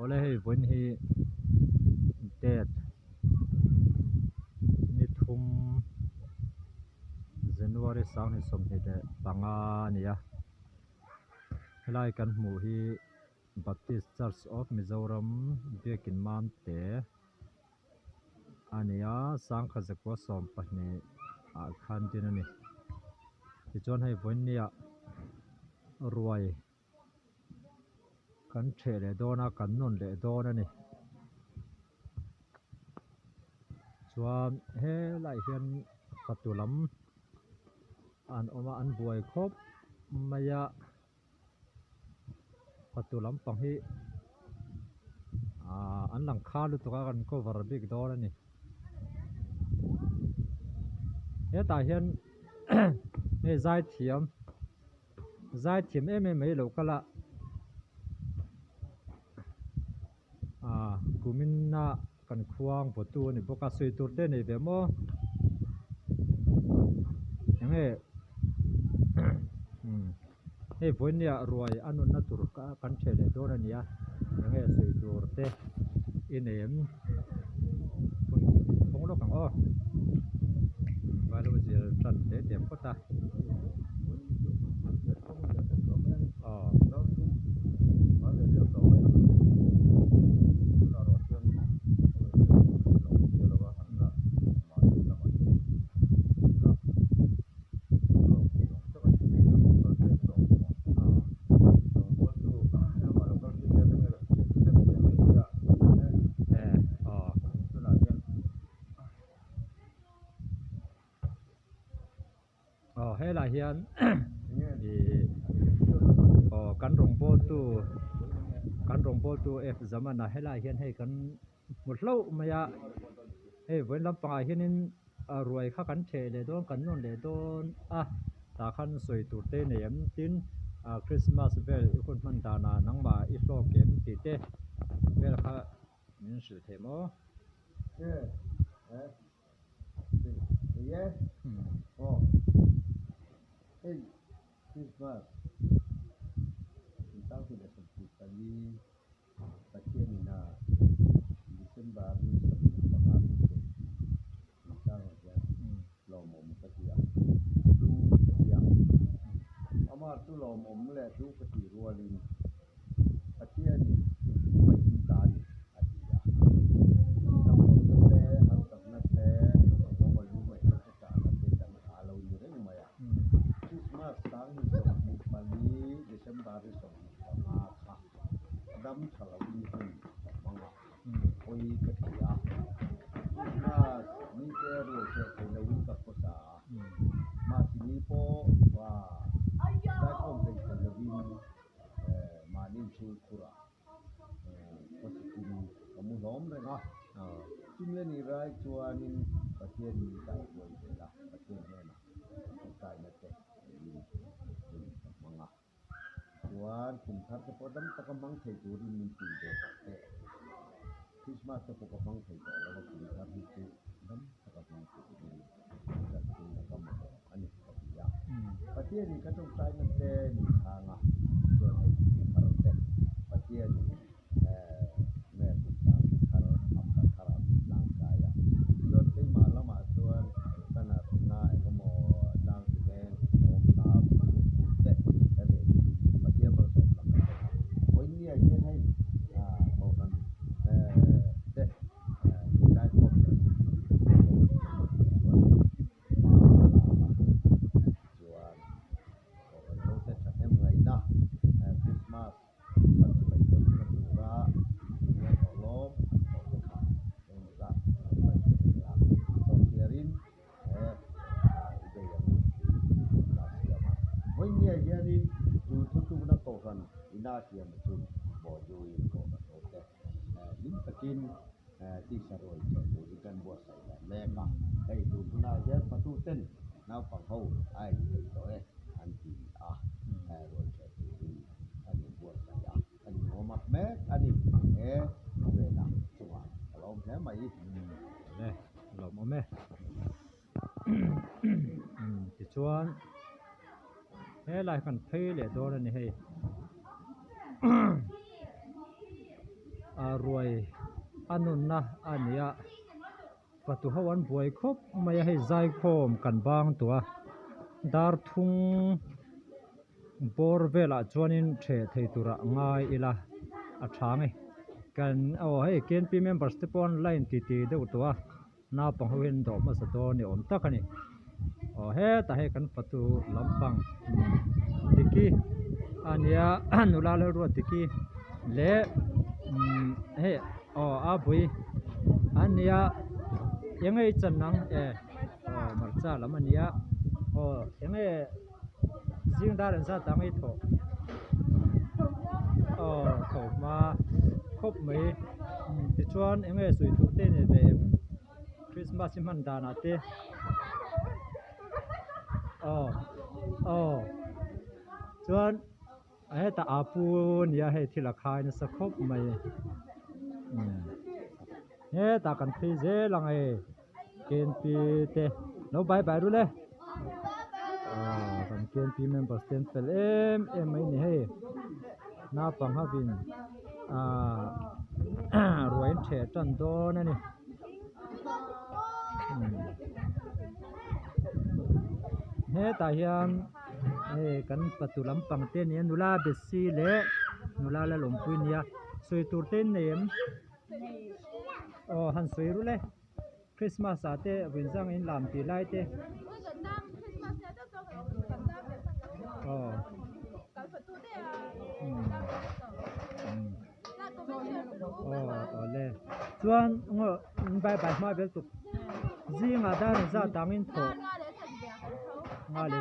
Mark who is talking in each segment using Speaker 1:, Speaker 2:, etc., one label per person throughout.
Speaker 1: ole hei vun hi date ni thum January sang ni som hi de panga nia helai kan hmu hi Baptist Church of Mizoram Biakin Man te ania sang khazakwa som pahni a khan tin ani ti chon hei vun nia ruai kan the le dona kan non le dona ni chuan he lai hian patulam an oma an buai khop maya patulam pang hi an lang kha lu to kan cover big dona ni he ta hian he zai thiam em em mai lo kala kuminna kan khuang potu ni boka sui tur te nei ve mo nge he voinia ruai anun na tur ka kan thele dor ania nge sui tur te inem phong lo kang o balu zel tran te tem kota he la hian kan rongbo tu f zamana he la hian hei kan mutlo maya hei voin lampanga hianin ruai kha kan the le don kan non le don ta khan soi tur te nem tin Christmas vel ikun man dana nangma I hlo kem ti te vel kha min sil themo
Speaker 2: Hey, Christmas. Kita sudah sebut tadi bagian ina Desember ni sebab misalnya lomom ketiak, du ketiak. Amar tu lomom le du ketiak rualin. Bagian ni bagian tadi aja. Lomom nate, hantar nate, lomom lu macam kita nate dan kalau ni ni maya. Christmas sang ni som Bali Desember ni som Maka dam Halloween ni manga oi ketia Christmas ni teru ke Halloween ka kota masih ni po wa dai kom ke Halloween manin su kura positif kamu lom le na chính ni rai chuanin patien ni dai loi la patien na kai na te manga chuan kum thar te podam takamang thei turin min tin de Christmas te pokamang thei to la kum thar hi tu dam takamang thei ta tin na kam ani ya patien ni ka tong sai na te ni thanga chuan ai thar te patien ni me ku ta thar am ta thar lang kaya chuan te ma lama chuan kana na ai mo dang len om na te ade patien mal so lang oi ni ai hen hai ho kan te dai ko chuan ho te cha em ngai na Christmas kan tu bai to kan tu ra ni ho lom ho te kha em ra bai ra to tiarin ide yang la siama oi ni ai hianin tu tu na ko kan ina siam chu bo ju in ko ka to te lim takin ti saroi che tu kan bo sai la le ka ei tu na hian patu ten na pang ho ai to an ti rồi che tu ani bo sai ya ani mo mak me ani về na chuwa lom thế mai
Speaker 1: le lom ome ti chuan he lai kan phei le dor ani hei ruồi anun na ania patu hawan buai khop maya hei zai khom kan bang tua dar thung bor vela chuanin the thei tura ngai ila a thangai kan hei KNP members te pon line ti deuh tua na pang hoin do ma sa do ni om takani he ta he kan patu lampang tiki ania nula le ro tiki le he abui ania yengai chanang marcha lamania yengai jingdar sa tangai tho tho ma khop mai ti chuan yengai sui thu te ne ve Christmas man dana te chuan he ta apu nia he thila khai na sa khop mai he ta kan thei je langai KNP te no bye bye ru le kan KNP members ten fel em mai ni he na pang havin ruin the tan do na ni he ta hian kan patu lampang te ni nula besi le nula la lompui nia soi tur ten nem han soi ru le Christmas ate winjang in lam ti lai te le chuan ngo bai bai ma bel tu zinga da za tangin tho nga le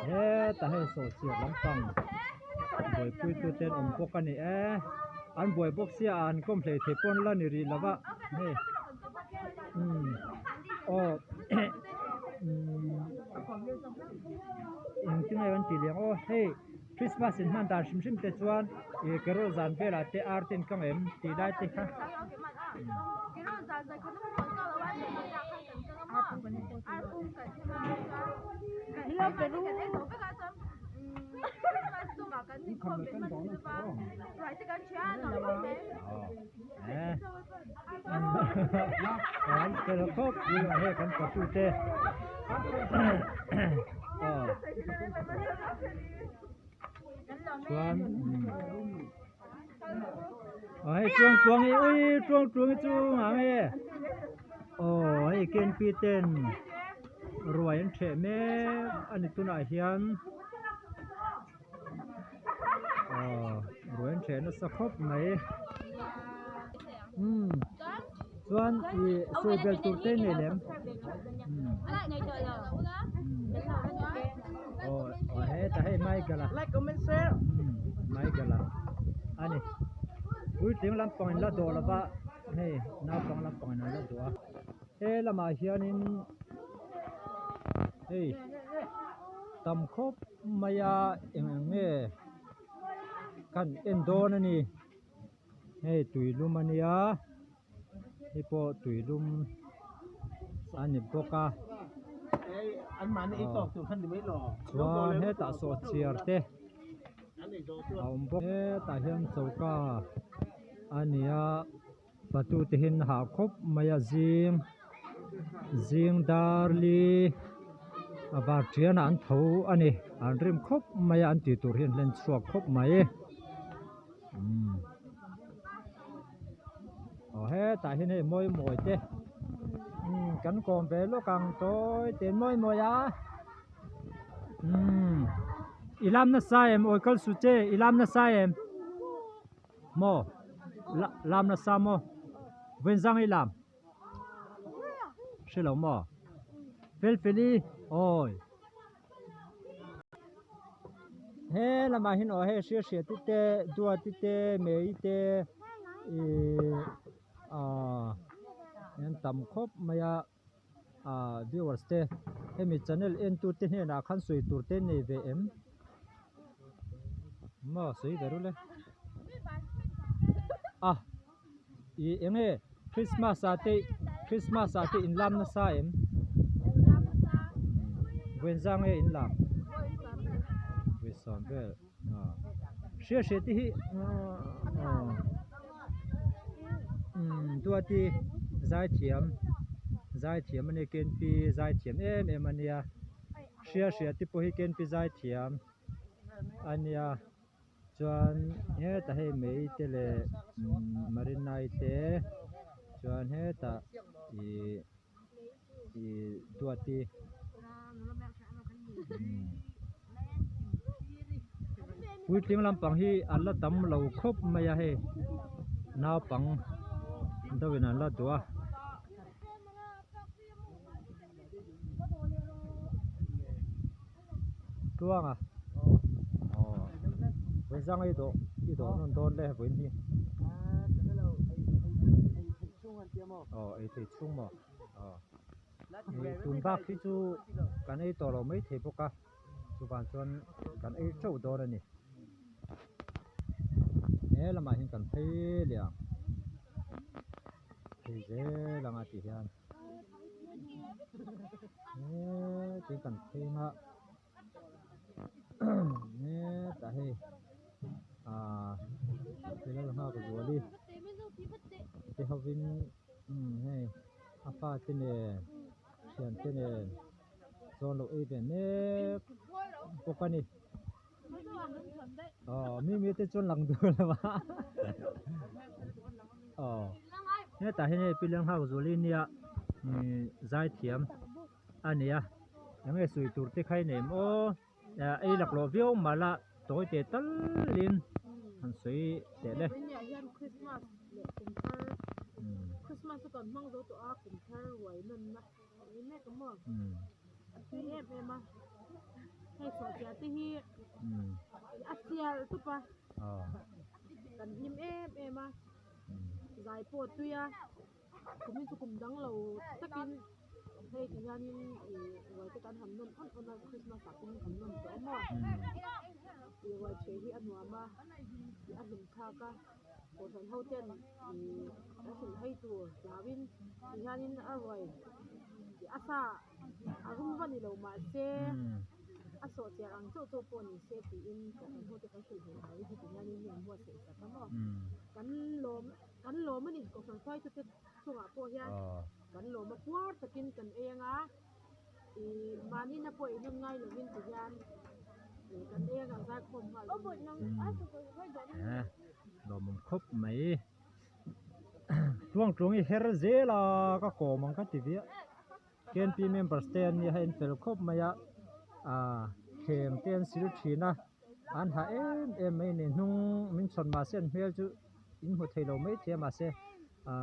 Speaker 1: he ta he so chi lampang boi pui tu ten om pokani an boi bok sia an kom hle the pon la ni ri lawa he tingai wan ti leng hey Christmas in man dar shim te chuan kero zan vela te artin kang em ti dai te kha pero khop he kan patu te chuan hei chuang chu ngai hei KNP ten ruai an the me ani tuna hian ruai an the na sa khop mai chuan soi bel tur te ne lem he ta he mai gala
Speaker 3: like comment share
Speaker 1: mai gala ani ui ting lam pang la do la ba he na pang lam pang na la do he lama hianin hey tam khop maya enge kan endon ani hey tuilum ania hipo tuilum ani boka
Speaker 3: anh mà này to từ thân thì mấy lò
Speaker 1: chuan he ta so chiar te om bok he ta hian chauka ania patu te hin ha khop maya zing darli avar trian an tho ani an rim khop maya an ti tur hin len chuak khop mai he ta hin he moi moi te kan kom ve lo kang toy ten moi moi ya ilam na saem oi kal su che ilam na saem mo lam na sa mo ven zang ilam shilo mo fel feli oi he lama hin o he she ti te dua ti te me te yan tam khop maya viewers te hemi channel en tu te na khan sui tur te nei ve em ma sui veru le i enge Christmas ate in lam na sa em wen zang e in lam we son vel share ti hi tua ti zai thiam ane ken pi zai thiam em ania share ti po hi ken pi zai thiam ania chuan he ta hei mei te le marinai te chuan he ta i tua ti puitling lampang hi alla tam lo khop maya he naw pang dawin an la tua tuanga wen zang ai do non don le wen hi ai thei chung mo tun bak khi chu kan ai to lo mai thei boka chu ban chuan kan ai chau do ra ni ne lama hin kan thei liang thei ze langa ti hian tin kan thei nga ne ta hei cái là hoa của rùa đi cái học viên hay apa thế này chuyện thế này cho lộ ấy về nè có cái này mi thế cho lằng được là mà nè tại này phi lăng hoa của rùa đi nè giải thiểm anh nè em nghe sủi tụt thế khai nệm ô ấy lạc lộ viêu mà là tối tết tất liền anh suy để đây
Speaker 4: Christmas còn mong dấu tụi ác cùng thơ quậy mình mà cái này có mong suy em mà hay sợ chia tí hi Asia tụi pa cần nhím em mà giải bột tuy cũng như cùng đắng lầu tất nhiên hay thì ra nhưng ngoài cái căn hầm luôn on Christmas cũng hầm luôn chỗ mà thì ngoài chế thì ăn hòa mà thì ăn dùng thao ca của thành hậu tiên thì đã dùng hay tùa lá viên thì ra nhưng ở ngoài thì asa cũng vẫn đi lâu mà xe aso xe ăn chỗ bồn xe thì in của thành hậu tiên cái sự hiện tại thì ra nhưng mình mua xe thật lắm cắn lốm mới đi của phần phơi cho xuống à po nha kan lo ma puar takin kan enga mani na po inong ngai lo min tiyan kan enga za khom ha
Speaker 1: lo mum khop mai tuang I her zela ka ko mang ka tivia ken pi members ten ni hain fel khop maya khem ten sil thina an ha em mai ne nung min chon ma sen hmel chu in ho thailo mai che ma se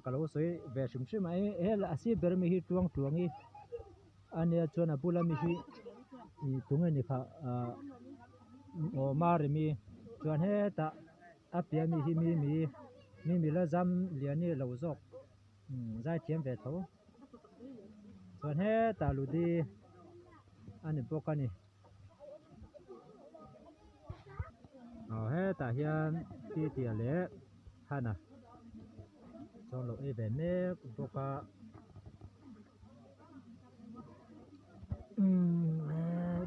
Speaker 1: kalau soi ve shim shim ai hel asi ber mi hi tuang hi ania chona pula mi hi I tunga ni kha o mar mi chuan he ta apia mi hi mi la zam liani lo zok zai thiam ve tho chuan he ta lu di ani pokani he ta hian ti le hana cho lộ ấy về mẹ boka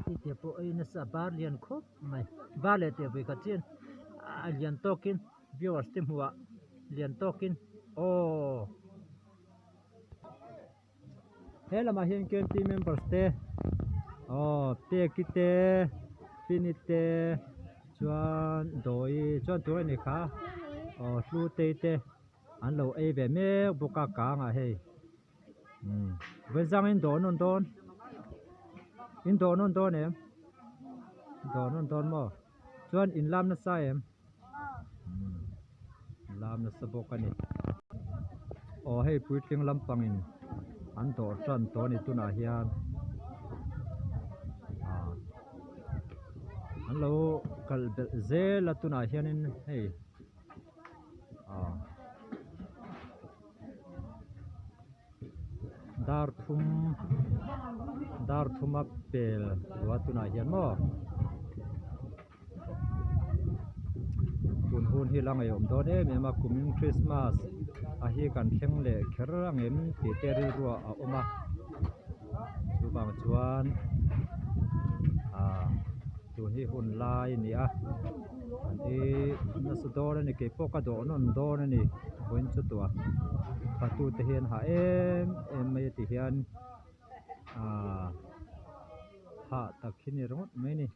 Speaker 1: thì tiệp bộ ấy nó sẽ bar liền khóc mày ba lệ tiệp với cái chuyện liền token viewers tìm hùa liền token thế là mà hiện cái team members te te kite finite chuan doi chuan tuổi này khá lu te anh lâu ấy về mẹ boka cá à hey với răng in đồn em đồn mà chuan in lam nó sai em lam nó sabo cái này hey puitling lampang in anh đổ chân đồn này tu na hiền anh lâu kal dễ là tu na hiền in hey dar thum apel watuna hian mo tun hun hi lang ai om don em ma kumin Christmas a hi kan thleng le kher angem ti te ri ruwa a oma chu bang chuan tu hi hun lai ni a an e na su dor ani ke poka do non dor ani boin chu tua patu te hian ha em mai ti hian ha takhini rongot mai ni